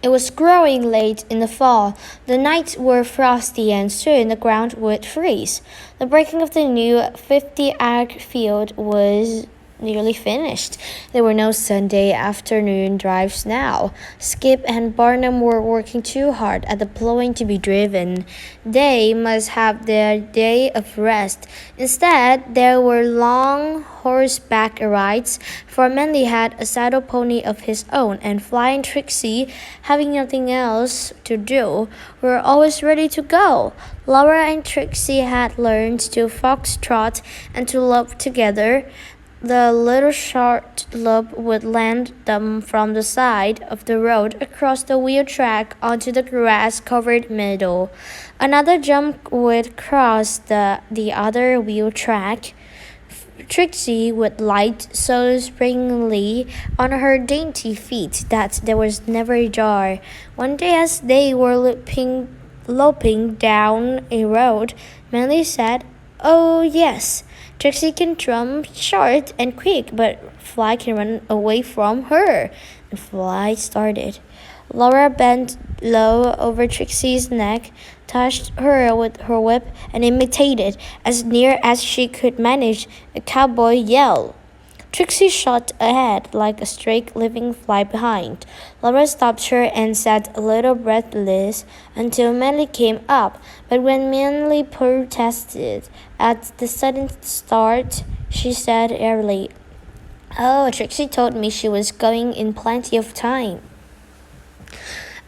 It was growing late in the fall. The nights were frosty and soon the ground would freeze. The breaking of the new 50-acre field was nearly finished. There were no Sunday afternoon drives now. Skip and Barnum were working too hard at the plowing to be driven. They must have their day of rest. Instead, there were long horseback rides, for Manly had a saddle pony of his own, and Flying Trixie, having nothing else to do, were always ready to go. Laura and Trixie had learned to foxtrot and to lope together. The little short lope would land them from the side of the road across the wheel track onto the grass-covered meadow. Another jump would cross the other wheel track. Trixie would light so springily on her dainty feet that there was never a jar. One day as they were loping down a road, Manly said, "Oh, yes, Trixie can jump short and quick, but Fly can run away from her." And Fly started. Laura bent low over Trixie's neck, touched her with her whip, and imitated, as near as she could manage, a cowboy yell. Trixie shot ahead like a streak, leaving Fly behind. Laura stopped her and sat a little breathless until Manly came up, but when Manly protested at the sudden start, she said airily, "Oh, Trixie told me she was going in plenty of time."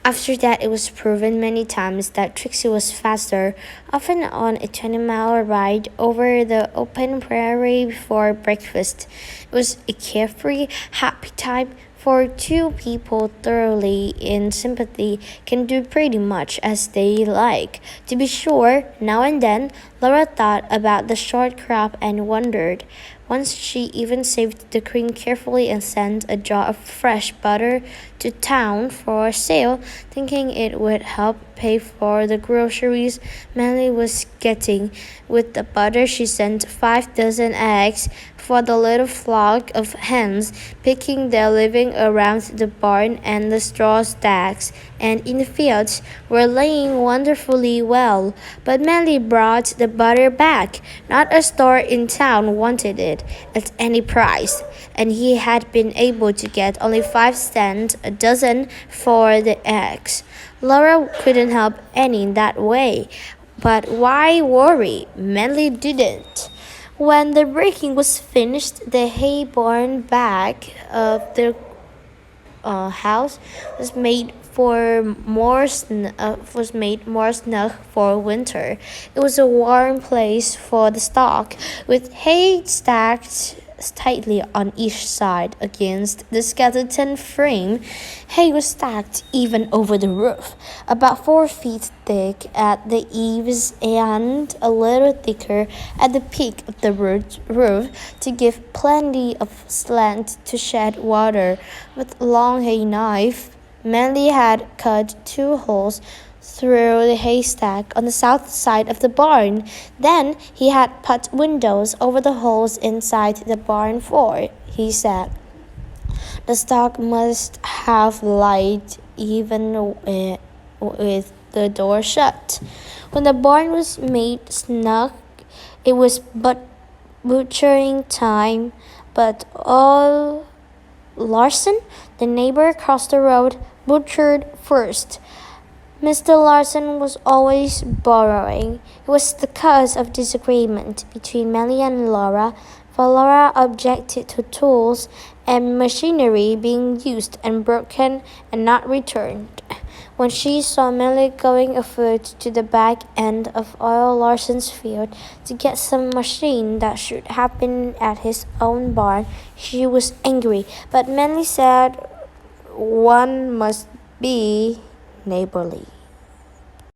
After that, it was proven many times that Trixie was faster, often on a 20-mile ride over the open prairie before breakfast. It was a carefree, happy time, for two people thoroughly in sympathy can do pretty much as they like. To be sure, now and then, Laura thought about the short crop and wondered. Once she even saved the cream carefully and sent a jar of fresh butter to town for sale, thinking it would help pay for the groceries Manly was getting. With the butter, she sent 5 dozen eggs for the little flock of hens, picking their living around the barn and the straw stacks, and in the fields were laying wonderfully well. But Manly brought the butter back. Not a store in town wanted it at any price, and he had been able to get only 5 cents a dozen for the eggs. Laura couldn't help any that way, but why worry? Manly didn't. When the breaking was finished, the hay barn back of the house was made more snug for winter. It was a warm place for the stock, with hay stacked tightly on each side against the skeleton frame. Hay was stacked even over the roof, about 4 feet thick at the eaves and a little thicker at the peak of the roof to give plenty of slant to shed water. With a long hay knife, Manly had cut 2 holes through the haystack on the south side of the barn. Then he had put windows over the holes inside the barn floor. He said, "The stock must have light even with the door shut." When the barn was made snug, it was but butchering time, but all Larson, the neighbor across the road, butchered first. Mr. Larson was always borrowing. It was the cause of disagreement between Manly and Laura, for Laura objected to tools and machinery being used and broken and not returned. When she saw Manly going afoot to the back end of Oil Larson's field to get some machine that should have been at his own barn, she was angry, but Manly said one must be neighborly.